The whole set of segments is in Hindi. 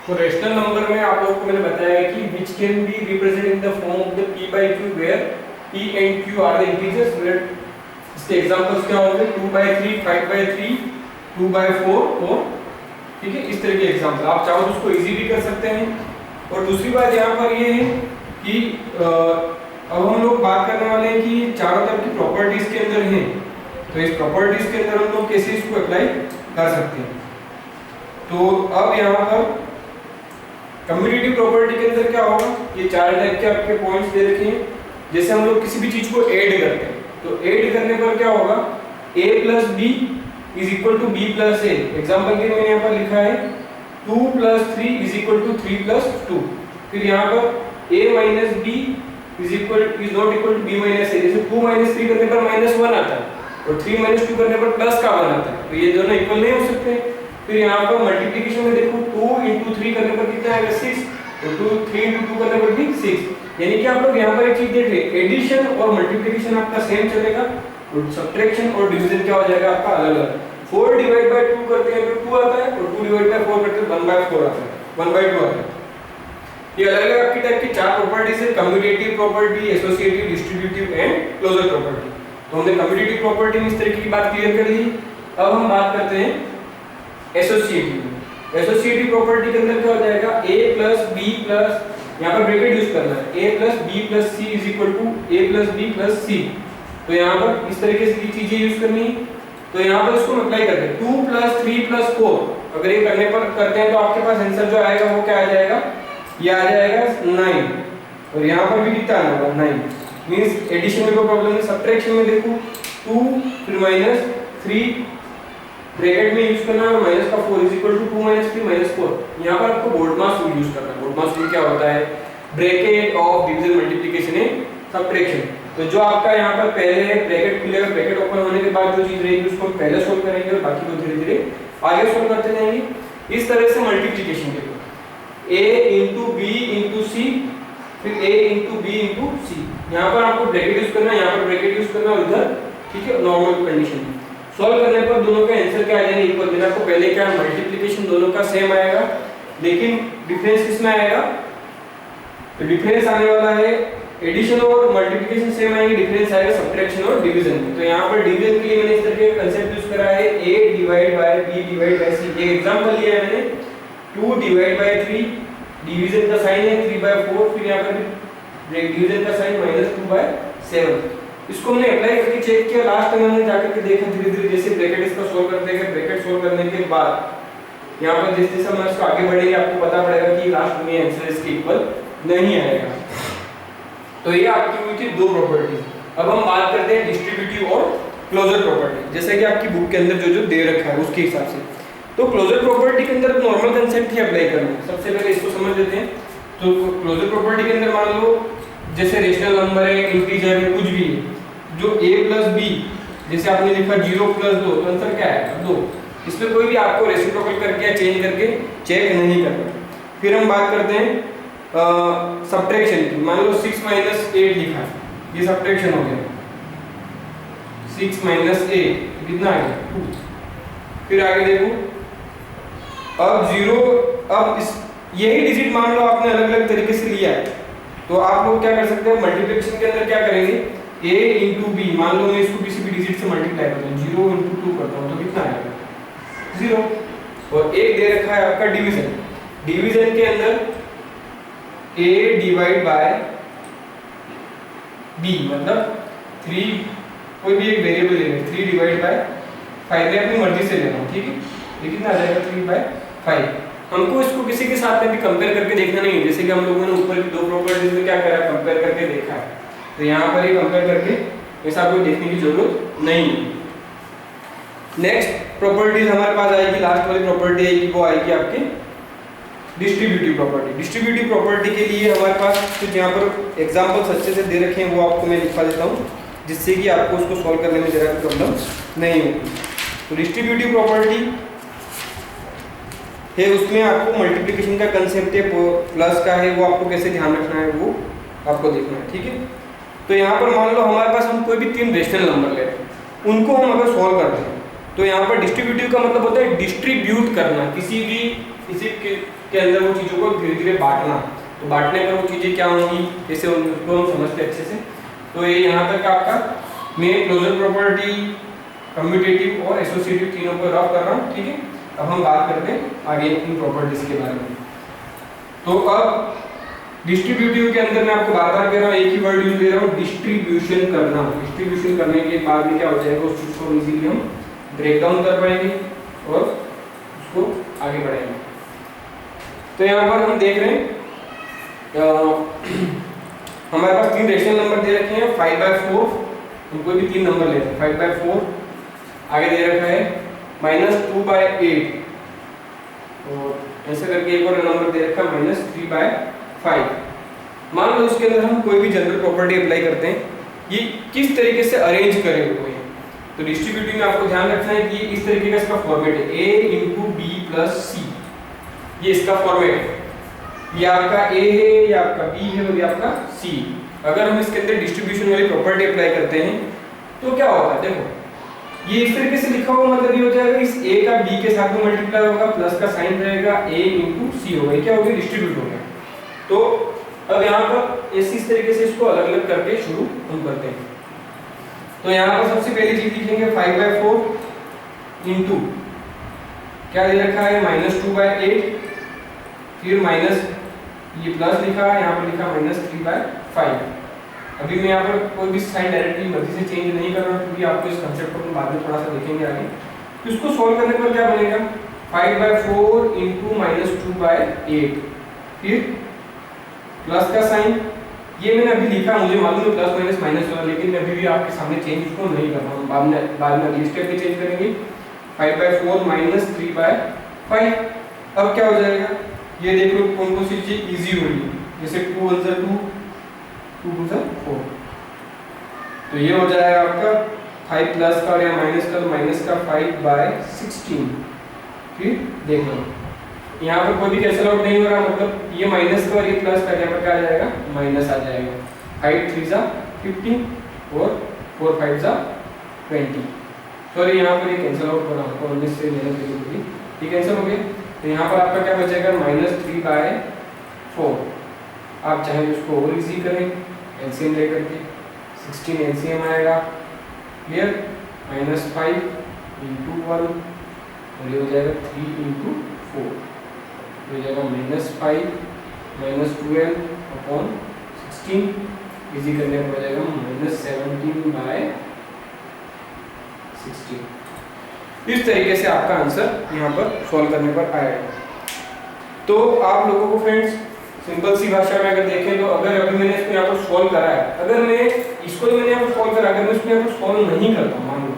तो रेशनल नंबर में आप लोगों को मैंने बताया है कि which can be represented in the form of the p by q where p and q are the integers where इसके एग्जांपल्स क्या होंगे 2 by 3, 5 by 3, 2 by 4 और ठीक है इस तरह के एग्जांपल आप चाहो तो उसको इजी भी कर सकते हैं। और दूसरी बात यहाँ पर ये है कि अब हम लोग बात करने वाले हैं कि चारों तरफ की प्रॉपर्टीज के अंदर हैं, तो इस प्रॉपर्टीज के अंदर हम लोग कैसे इसको अप्लाई कर सकते हैं। तो अब यहाँ पर कम्युटेटिव प्रॉपर्टी के अंदर क्या होगा, ये चार टाइप के आपके पॉइंट्स दे रखे हैं। जैसे हम लोग किसी भी चीज को ऐड करते हैं तो ऐड करने पर क्या होगा, a plus B is equal to B plus A. Example के मैंने यहाँ पर लिखा है 2 plus 3 is equal to 3 plus 2। फिर यहाँ पर a minus B is not equal to B minus A. जैसे 2 माइनस 3 करने पर माइनस 1 आता है और 3 माइनस 2 करने पर प्लस का 1 आता है, तो ये दोनों इक्वल नहीं हो सकते। फिर यहाँ पर मल्टीप्लिकेशन में देखो 2 into 3 करने पर कितना आएगा 6, तो 3 into 2 करने पर भी 6। यानी कि आप लोग यहाँ पर एक चीज देख रहे हैं, एडिशन और मल्टीप्लिकेशन आपका सेम चलेगा और सब्ट्रैक्शन और डिवीजन क्या हो जाएगा आपका अलग अलग। 4 डिवाइड बाय 2 करते हैं तो 2 आता है और 2 डिवाइड बाय 4 करते हैं 1 by 4 आता है, 1 by 2 आता है। ये अलग अलग आपकी टाइप की चार प्रॉपर्टीज है, commutative property, associative, distributive and closure property. तो हमने कम्युटेटिव प्रॉपर्टी में इस तरीके की बात क्लियर कर ली। अब हम बात करते हैं एसोसिएटिव। एसोसिएटिव प्रॉपर्टी के अंदर क्या हो जाएगा, a प्लस b प्लस, यहाँ पर ब्रैकेट यूज करना है, a plus b plus c is equal to a plus b plus c। तो यहाँ पर इस तरीके से चीजें यूज करनी है। तो यहाँ पर इसको अप्लाई करते हैं 2 प्लस 3 प्लस 4, अगर ये करने पर करते हैं तो आपके पास आंसर जो आएगा वो क्या आ जाएगा, ये आ जाएगा 9। और यहाँ पर भी कितना आना होगा 9, मींस एडिशन में कोई प्रॉब्लम नहीं। सब्ट्रैक्शन में देखो 2 फिर माइनस 3 ब्रैकेट में यूज करना है, माइनस का 4 is equal to 2 minus 3 minus 4। यहाँ पर आपको बोल्ट्जमान रूल यूज करना है। बोल्ट्जमान रूल क्या होता है, bracket of division multiplication and subtraction. तो जो आपका यहाँ पर पहले ब्रैकेट खुलेगा, ब्रैकेट ओपन होने के बाद जो चीज रहेगी उसको हम पहले सोल्व करेंगे और बाकी को धीरे धीरे आगे सोल्व करते जाएंगे। इस तरह से मल्टीप्लिकेशन के a into b into c फिर a into b into c, यहाँ पर आपको ब्रैकेट यूज करना है, यहाँ पर ब्रैकेट यूज करना है इधर, ठीक है, नॉर्मल कंडीशन में। सॉल्व करने पर दोनों का आंसर क्या आ जाएगा, इक्वल। देना आपको पहले क्या मल्टीप्लिकेशन दोनों का सेम आएगा, लेकिन डिफरेंस किसमें आएगा, तो डिफरेंस आने वाला है एडिशन और मल्टीप्लिकेशन सेम आएंगे, डिफरेंस आएगा सब्ट्रैक्शन और डिवीजन में। तो यहाँ पर डिवीजन के लिए मैंने इस तरह के कांसेप्ट यूज करा है, a divide by b divide by c। ये एग्जांपल लिया है मैंने 2 डिवाइड बाय 3, डिवीजन का साइन है 3 by 4, फिर यहाँ पर डिवीजन का साइन -2 by 7। इसको हमने अप्लाई करके चेक किया, लास्ट में हमने जाकर के देखा धीरे धीरे जैसे ब्रैकेट इसका सोल्व करते हैं, ब्रैकेट सोल्व करने के बाद यहाँ पर जैसे जैसे हम इसको आगे बढ़ेंगे आपको पता पड़ेगा कि लास्ट में आंसर इसके इक्वल नहीं आएगा। तो ये आपकी हुई थी दो प्रॉपर्टीज। अब हम बात करते हैं डिस्ट्रीब्यूटिव और क्लोजर प्रॉपर्टी, जैसे कि आपकी बुक के अंदर जो दे रखा है उसके हिसाब से। तो क्लोजर प्रॉपर्टी के अंदर नॉर्मल कंसेप्ट ही अप्लाई करना है। सबसे पहले इसको समझ लेते हैं। तो क्लोजर प्रॉपर्टी के अंदर मान लो जैसे रेशनल नंबर है, इंटीजर है, कुछ भी है, जो a प्लस बी, जैसे आपने लिखा 0 प्लस 2, तो आंसर क्या है 2। इसमें कोई भी आपको रेसिप्रोकल करके या चेंज करके चेक नहीं करना। फिर हम बात करते हैं सब्ट्रैक्शन की। मान लो 6 माइनस 8 लिखा है, ये सब्ट्रैक्शन हो गया, 6 माइनस 8 कितना आ गया 2। फिर आगे देखो, अब 0, अब इस यही डिजिट मान लो आपने अलग अलग तरीके से लिया है, तो आप लोग क्या कर सकते हैं, मल्टीप्लिकेशन के अंदर क्या करेंगे, a into b, मान लो मैं इसको किसी भी डिजिट से मल्टीप्लाई करता हूँ, 0 into 2 करता हूँ तो कितना आएगा 0। और एक दे रखा है आपका डिवीजन, डिवीजन के अंदर a डिवाइड बाय b, मतलब 3, कोई भी एक वेरिएबल ले, 3 डिवाइड बाय 5, मैं अपनी मर्जी से ले रहा हूँ, ठीक है, ये कितना आ जाएगा 3 by 5। हमको इसको किसी के साथ में भी कंपेयर करके देखना नहीं है, जैसे कि हम लोगों ने ऊपर की दो प्रॉपर्टीज में क्या करा, कंपेयर करके देखा है, तो यहाँ पर ये कंपेयर करके ऐसा कोई देखने की जरूरत नहीं है। नेक्स्ट प्रॉपर्टीज हमारे पास आएगी, लास्ट वाली प्रॉपर्टी आएगी, वो आएगी आपकी डिस्ट्रीब्यूटिव प्रॉपर्टी। डिस्ट्रीब्यूटिव प्रॉपर्टी के लिए हमारे पास कुछ यहाँ पर एग्जांपल्स अच्छे से दे रखे हैं, वो आपको मैं लिखा देता हूँ, जिससे कि आपको उसको सॉल्व करने में जरा प्रॉब्लम नहीं होगी। तो डिस्ट्रीब्यूटिव प्रॉपर्टी है, उसमें आपको मल्टीप्लिकेशन का कंसेप्ट है, प्लस का है, वो आपको कैसे ध्यान रखना है वो आपको देखना है, ठीक है। तो यहाँ पर मान लो हमारे पास हम कोई भी 3 रेशनल नंबर ले रहे हैं, उनको हम अगर सॉल्व करते हैं, तो यहाँ पर डिस्ट्रीब्यूटिव का मतलब होता है डिस्ट्रीब्यूट करना, किसी भी इसी के अंदर वो चीज़ों को धीरे धीरे बांटना। तो बांटने पर वो चीज़ें क्या होंगी, कैसे होंगी, उसको हम समझते हैं अच्छे से। तो ये यहाँ तक आपका मैं क्लोजर प्रॉपर्टी, कम्यूटेटिव और एसोसिएटिव तीनों को रफ कर रहा हूँ, ठीक है। अब हम बात करते हैं आगे इन प्रॉपर्टीज के बारे में। तो अब डिस्ट्रीब्यूटिव के अंदर मैं आपको बार बार कह रहा हूँ, एक ही वर्ड यूज दे रहा हूँ, डिस्ट्रीब्यूशन करना। डिस्ट्रीब्यूशन करने के बाद में क्या हो जाएगा, उस चीज को इजीली हम ब्रेक डाउन कर पाएंगे और उसको आगे बढ़ाएंगे। तो यहाँ पर हम देख रहे हैं हमारे पास तीन रेशनल नंबर दे रखे हैं, 5/4, हम कोई भी तीन नंबर लेते हैं, 5/4, आगे दे रखा है -2/8, और ऐसे करके एक और नंबर दे रखा है -3/5। मान लो उसके अंदर हम कोई भी जनरल प्रॉपर्टी अप्लाई करते हैं, ये किस तरीके से अरेंज करे हुए हैं। तो डिस्ट्रीब्यूटिव में आपको ध्यान रखना है कि इस तरीके का इसका फॉर्मेट है, a × b + c, ये इसका फॉर्मेट है। ये आपका a है, ये आपका b है और ये आपका c। अगर हम इसके अंदर डिस्ट्रीब्यूशन वाली प्रॉपर्टी अप्लाई करते हैं तो क्या होगा, देखो ये इस तरीके से लिखा हुआ, मतलब ये हो जाएगा इस a का b के साथ में मल्टीप्लाई होगा, प्लस का साइन रहेगा, a × c होगा, क्या हो गया, डिस्ट्रीब्यूट हो गया। तो अब यहाँ पर इस तरीके से इसको अलग अलग करके शुरू हम करते हैं। तो यहाँ पर सबसे पहली चीज लिखेंगे 5/4 × क्या दे रखा है, -2/8, फिर माइनस ये प्लस लिखा है, यहाँ पर लिखा -3/5। अभी मैं यहाँ पर कोई भी साइन डायरेक्टली मर्जी से चेंज नहीं कर रहा हूँ, क्योंकि आपको इस कंसेप्ट को बाद में थोड़ा सा देखेंगे आगे। तो इसको सॉल्व करने पर क्या बनेगा, 5/4 × -2/8, फिर प्लस का साइन, ये मैंने अभी लिखा, मुझे मालूम है प्लस माइनस माइनस वाला, लेकिन मैं अभी भी आपके सामने चेंज इसको नहीं कर रहा हूँ, बाद में अगली स्टेप में चेंज करेंगे। 5/4 - 3/5। अब क्या हो जाएगा, ये देख लो कौन कौन सी चीज इजी हो रही है, जैसे 2 × 2, 2 × 4, तो ये हो जाएगा आपका 5 प्लस का और या माइनस का, तो माइनस का 5/16। फिर देख लो यहाँ पर कोई भी कैंसिल आउट नहीं हो रहा, मतलब ये माइनस का और ये प्लस का, यहाँ पर क्या आ जाएगा, माइनस आ जाएगा। 5 3 15 और 4 5 20। सॉरी यहाँ पर ये कैंसिल आउट हो रहा है, 19 से मेहनत करी, ये कैंसिल हो गया। तो यहाँ पर आपका क्या बचेगा, -3/4। आप चाहे उसको और इजी करें एलसीएम लेकर के, 16 एलसीएम आएगा, क्लियर, -5 × 1 और ये हो जाएगा 3 × 4, हो जाएगा -5 - 12/16, इजी करने पर हो जाएगा -17/16। इस तरीके से आपका आंसर यहाँ पर सॉल्व करने पर आएगा। तो आप लोगों को फ्रेंड्स सिंपल सी भाषा में अगर देखें, तो अगर अभी मैंने इसको यहाँ पर सॉल्व करा है, अगर मैं इसको मैंने यहाँ पर सॉल्व करा, अगर मैं इसको यहाँ पर सॉल्व नहीं करता मान लो,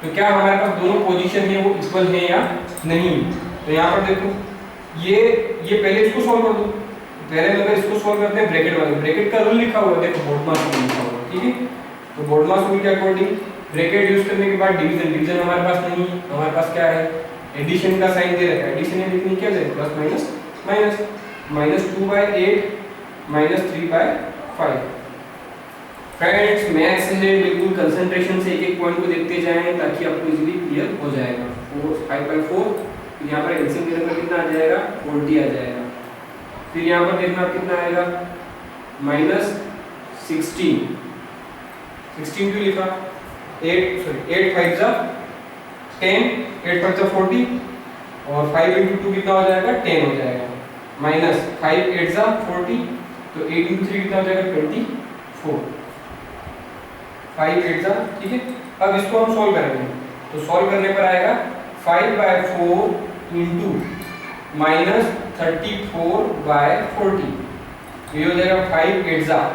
तो क्या हमारे पास दोनों पोजीशन है वो इक्वल है या नहीं। तो यहाँ पर देखो ये पहले इसको सॉल्व कर दो, पहले अगर इसको सॉल्व करते हैं ब्रैकेट वाले, ब्रैकेट का रूल लिखा हुआ है, देखो बोर्डमास रूल लिखा हुआ है, ठीक है। तो बोर्डमास रूल के अकॉर्डिंग ब्रैकेट यूज करने के बाद डिवीजन हमारे पास नहीं है, हमारे पास क्या है, एडिशन का साइन दे रखा है, एडिशन है लेकिन क्या दे plus minus minus, -2/8 - 3/5। Friends maths है, बिल्कुल कंसंट्रेशन से एक एक पॉइंट को देखते जाएं ताकि आपको इजीली क्लियर हो जाएगा। 5/4, यहाँ पर एलसीएम देने पर कितना आ जाएगा, 40 आ जाएगा। फिर यहाँ पर देखना कितना आएगा, -16 क्यों लिखा, 8 5 10, 8 5 40 और 5 × 2 कितना हो जाएगा, 10 हो जाएगा, -5 8 40, तो 8 × 3 कितना हो जाएगा, 24, 5 8, ठीक है। अब इसको हम सॉल्व करेंगे, तो सॉल्व करने पर आएगा 5/4 × -34/40, ये हो जाएगा 5 8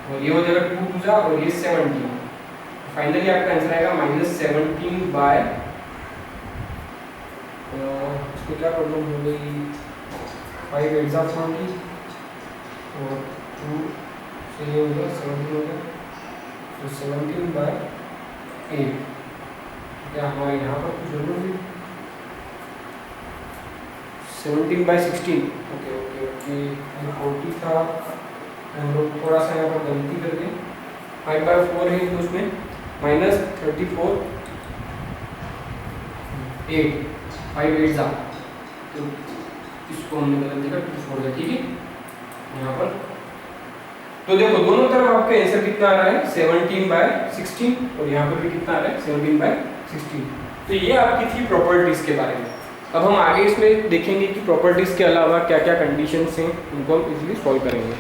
और ये हो जाएगा 2 2 और ये 17। फाइनली आपका आंसर आएगा -17/, इसको क्या प्रॉब्लम हो गई, 5 8 40 और 2 से ये हो गया 17 हो गया, तो 17/8। क्या हमारे यहाँ पर कुछ जरूर है, 17/16, ओके ओके ओके, 40 था, हम लोग थोड़ा सा यहाँ पर गलती कर गए, 5/4 है तो उसमें -34 8 5 8 तो इसको हमने गलत देखा, 2 4 ठीक है यहाँ पर। तो देखो दोनों तरफ आपका आंसर कितना आ रहा है 17/16 और यहाँ पर भी कितना आ रहा है 17/16। तो ये आपकी थी प्रॉपर्टीज के बारे में। अब हम आगे इसमें देखेंगे कि प्रॉपर्टीज के अलावा क्या क्या कंडीशंस हैं, उनको हम इजीली सॉल्व करेंगे।